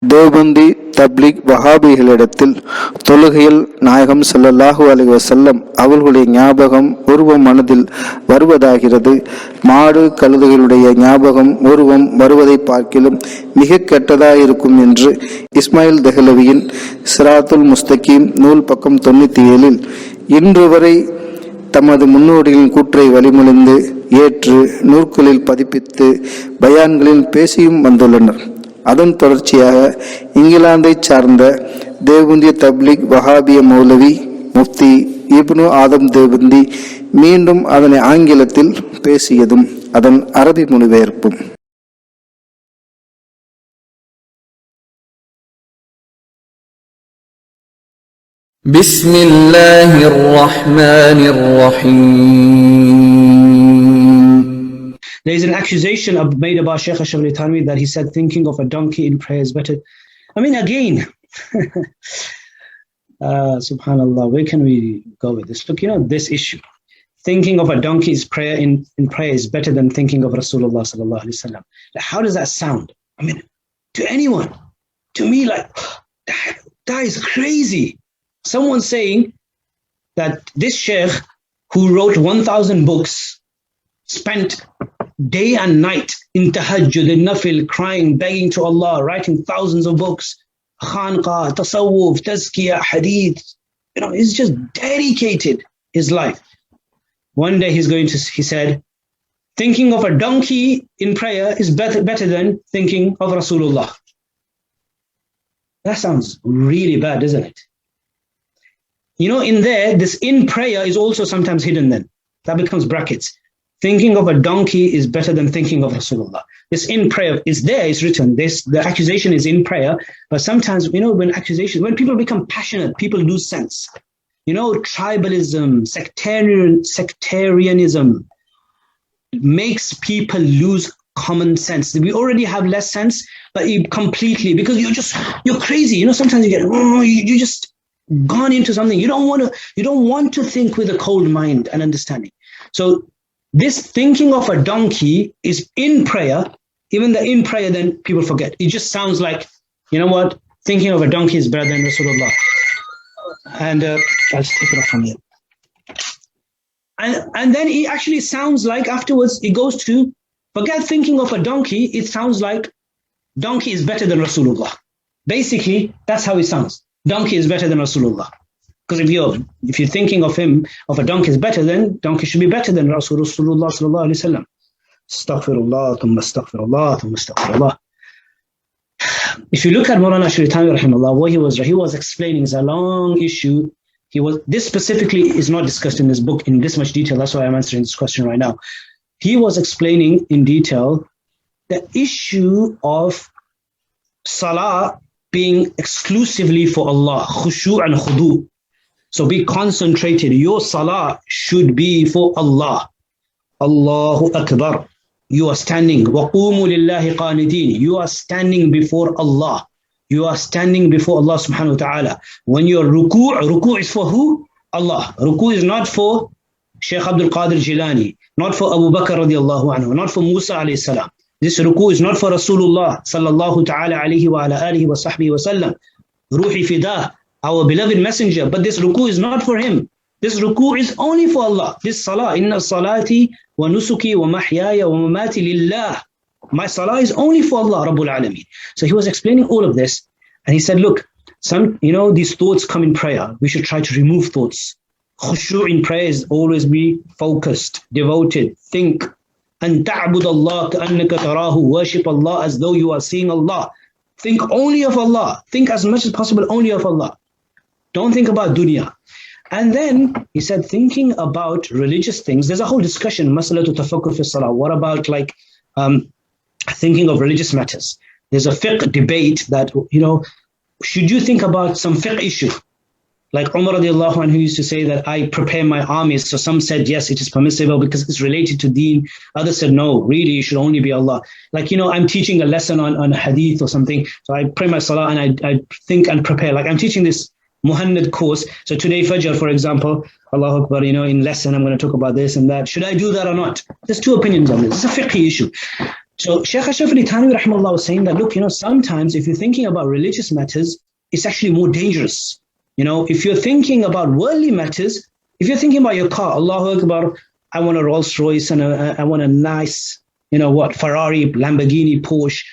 தேவபந்தி தப்லீக் வஹாபிகளிடத்தில் தொழுகையில் நாயகம் ஸல்லல்லாஹு அலைஹி வஸல்லம் அவர்களுடைய ஞாபகம் உருவம் மனதில் வருவதாகிறது. மாடு கழுதைகளுடைய ஞாபகம் உருவம் வருவதை பார்க்கிலும் மிக கெட்டதாயிருக்கும் என்று இஸ்மாயில் தெஹ்லவியின் சிராத்துல் முஸ்தகீம் நூல் பக்கம் 97 இன்று வரை தமது முன்னோடிகளின் கூற்றை வழிமொழிந்து ஏற்று நூற்களில் பதிப்பித்து பயான்களில் பேசியும் வந்துள்ளனர். அதன் தொடர்ச்சியாக இங்கிலாந்தை சார்ந்த தேவபந்திய தப்லீக் வஹாபிய மௌலவி முஃப்தி இப்னு ஆதம் தேவபந்தி மீண்டும் அதனை ஆங்கிலத்தில் பேசியதும் அதன் அரபி மொழிபெயர்ப்பும். பிஸ்மில்லாஹிர் ரஹ்மானிர் Rahim. There is an accusation made about Shaykh Ashraf Thanvi that he said thinking of a donkey in prayer is better. I mean, again, subhanallah, where can we go with this? Look, this issue. Thinking of a donkey's prayer in prayer is better than thinking of Rasulullah sallallahu alaihi wasallam. How does that sound? I mean, to anyone, to me, like, that is crazy. Someone saying that this Shaykh who wrote 1,000 books spent day and night in tahajjud, in nafil, crying, begging to Allah, writing thousands of books, khanqah, tasawwuf, tazkiyah, hadith, he's just dedicated his life. One day he said, thinking of a donkey in prayer is better than thinking of Rasulullah. That sounds really bad, doesn't it? In there, this in prayer is also sometimes hidden then. That becomes brackets. Thinking of a donkey is better than thinking of Rasulullah. This in prayer is there, it's written. The accusation is in prayer, but sometimes, when people become passionate, people lose sense. Tribalism, sectarianism makes people lose common sense. We already have less sense, but completely, because you're crazy. Sometimes you get, you just gone into something. You don't want to think with a cold mind and understanding. So this thinking of a donkey is in prayer. Even the in prayer, then people forget. It just sounds like, thinking of a donkey is better than Rasulullah. And I'll just take it off from here. And then it actually sounds like afterwards it goes to, forget thinking of a donkey, it sounds like donkey is better than Rasulullah. Basically, that's how it sounds. Donkey is better than Rasulullah. Because if you're thinking of him, of a donkey is better, then donkey should be better than Rasulullah sallallahu alaihi wasallam. Astaghfirullah, thumma astaghfirullah, thumma astaghfirullah. If you look at Mawlana Ashraf Thanvi rahimahullah, what he was explaining is a long issue. This specifically is not discussed in this book in this much detail. That's why I'm answering this question right now. He was explaining in detail the issue of salah being exclusively for Allah, khushu' and khudu. So be concentrated. Your salah should be for Allah. Allahu Akbar. You are standing. وَقُومُوا لِلَّهِ قَانِدِينَ. You are standing before Allah. You are standing before Allah subhanahu wa ta'ala. When you are ruku' is for who? Allah. Ruku' is not for Shaykh Abdul Qadir Jilani, not for Abu Bakr radiallahu anhu, not for Musa alayhi salam. This ruku' is not for Rasulullah sallallahu ta'ala alayhi wa ala alihi wa sahbihi wa sallam. Ruhi fidah, our beloved messenger. But this ruku' is not for him. This ruku' is only for Allah. This salah, inna salati wa nusuki wa mahyaya wa mamati lillah. My salah is only for Allah Rabbul Alameen. So he was explaining all of this, and he said, look, these thoughts come in prayer. We should try to remove thoughts. Khushu' in prayer is always be focused, devoted, think. And ta'bud Allah ka'annaka tarahu. Worship Allah as though you are seeing Allah. Think only of Allah. Think as much as possible only of Allah. Don't think about dunya. And then he said, thinking about religious things, there's a whole discussion, masalatu tafakkur fi salah. What about thinking of religious matters? There's a fiqh debate that, should you think about some fiqh issue? Like Umar radiallahu anhu used to say that I prepare my armies. So some said, yes, it is permissible because it's related to deen. Others said, no, really, it should only be Allah. I'm teaching a lesson on hadith or something. So I pray my salah and I think and prepare. Like I'm teaching this Muhannad course. So today, Fajr, for example, Allahu Akbar, in lesson, I'm going to talk about this and that. Should I do that or not? There's two opinions on this. It's a fiqh issue. So Shaykh Ashraf Ali Thanwi rahimahullah was saying that, look, sometimes if you're thinking about religious matters, it's actually more dangerous. If you're thinking about worldly matters, if you're thinking about your car, Allahu Akbar, I want a Rolls Royce and I want a nice, Ferrari, Lamborghini, Porsche.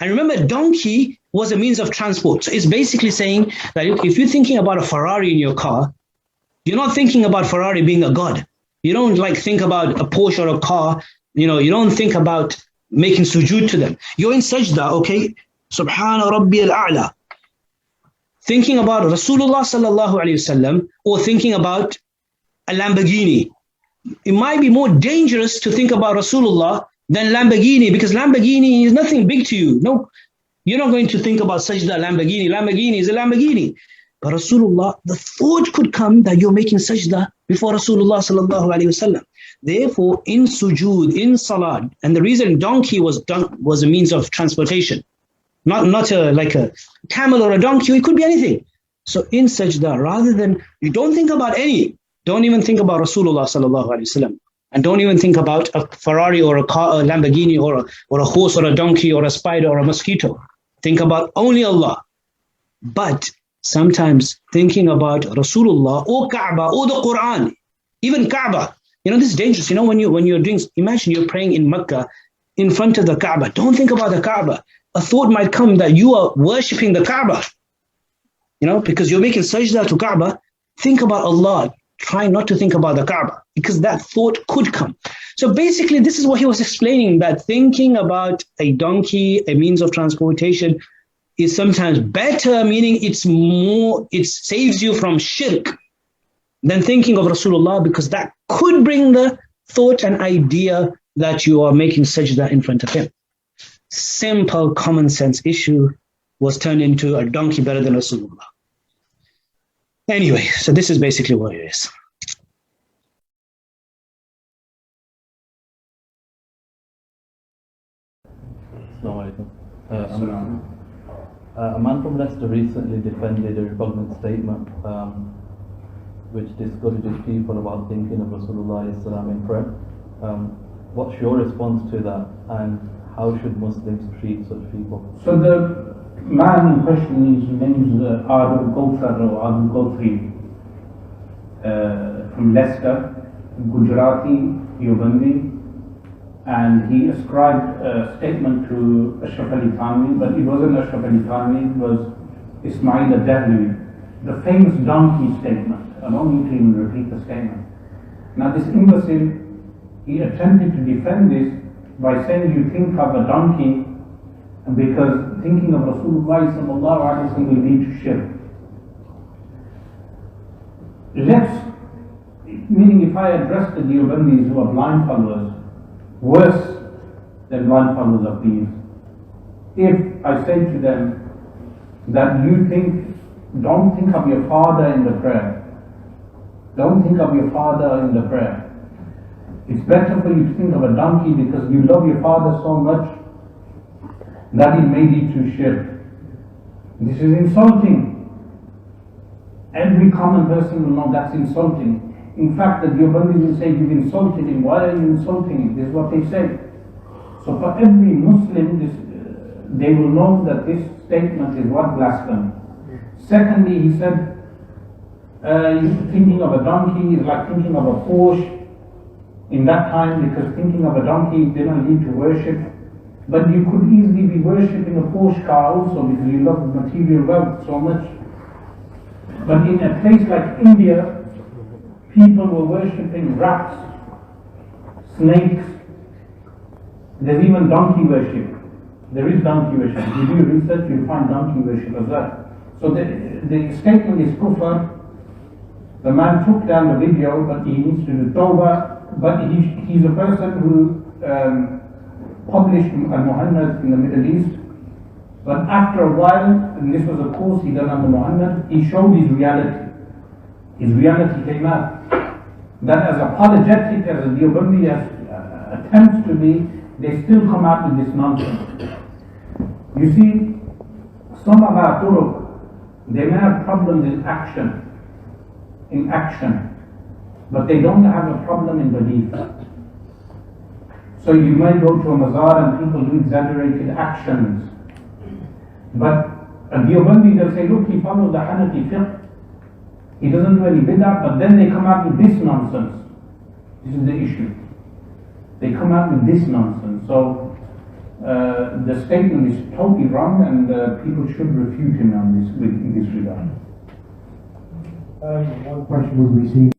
And remember, donkey was a means of transport. So it's basically saying that if you're thinking about a Ferrari in your car, you're not thinking about Ferrari being a god. You don't think about a Porsche or a car. You don't think about making sujood to them. You're in sajda, okay? Subhana Rabbi al-A'la. Thinking about Rasulullah sallallahu alayhi wasallam or thinking about a Lamborghini. It might be more dangerous to think about Rasulullah than Lamborghini, because Lamborghini is nothing big to you. No, you're not going to think about sajda Lamborghini. Lamborghini is a Lamborghini. But Rasulullah, the thought could come that you're making sajda before Rasulullah sallallahu alayhi wasallam. Therefore, in sujood, in salat, and the reason donkey was a means of transportation, not like a camel or a donkey, it could be anything. So in sajda, rather than, you don't think about don't even think about Rasulullah sallallahu alayhi wasallam, and don't even think about a Ferrari or a car, a Lamborghini or a horse or a donkey or a spider or a mosquito. Think about only Allah. But sometimes thinking about Rasulullah or Kaaba or the Quran, even Kaaba, this is dangerous. When you're doing, imagine you're praying in Mecca in front of the Kaaba. Don't think about the Kaaba. A thought might come that you are worshipping the Kaaba, because you're making sajda to Kaaba. Think about Allah. Try not to think about the Kaaba, because that thought could come. So basically, this is what he was explaining, that thinking about a donkey, a means of transportation, is sometimes better, meaning it saves you from shirk, than thinking of Rasulullah, because that could bring the thought and idea that you are making sajda in front of him. Simple common sense issue was turned into a donkey better than Rasulullah. Anyway, so this is basically what it is. Assalamu alaikum. A man from Leicester recently defended a repugnant statement which discourages people about thinking of Rasulullah in prayer. What's your response to that, and how should Muslims treat such people? So the man in question, his name is Adil Gauthar or Adil Gauthri, from Leicester, Gujarati, Yobandi, and he ascribed a statement to Ashraf Ali Thanwi, but it wasn't Ashraf Ali Thanwi, it was Ismail Ad-Dahlawi, the famous donkey statement. I don't need to even repeat the statement. Now this imbecile, he attempted to defend this by saying you think of a donkey because thinking of Rasulullah sallallahu alaihi wasallam will lead to shirk. Meaning if I address the Deobandis who are blind followers, worse than blind followers of these, if I say to them that don't think of your father in the prayer, don't think of your father in the prayer. It's better for you to think of a donkey because you love your father so much that it may lead to shirk. This is insulting. Every common person will know that's insulting. In fact, the Deobandis will say, you've insulted him. Why are you insulting him? This is what they say. So for every Muslim, they will know that this statement is what? Blasphemy. Secondly, he said, thinking of a donkey is like thinking of a Porsche in that time, because thinking of a donkey didn't lead to worship. But you could easily be worshipping a Porsche car also because you love material wealth so much. But in a place like India, people were worshipping rats, snakes. There's even donkey worship. There is donkey worship. If you do research, you'll find donkey worship as well. So the statement is kufr. The man took down the video, but he needs to do tawbah. But he's a person who published Al-Muhannad in the Middle East. But after a while, and this was a course he done on the Muhannad, he showed his reality. His reality came out. That as apologetic as the Deobandi attempts to be, they still come out with this nonsense. You see, some of our turuq, they may have problems in action, but they don't have a problem in belief. So you may go to a mazar and people do exaggerated actions. But a Deobandi, they'll say, look, he follows the Hanafi fiqh. He doesn't do any bid'ah, but then they come out with this nonsense. This is the issue. They come out with this nonsense. So the statement is totally wrong, and people should refute him on this, in this regard. One question was received.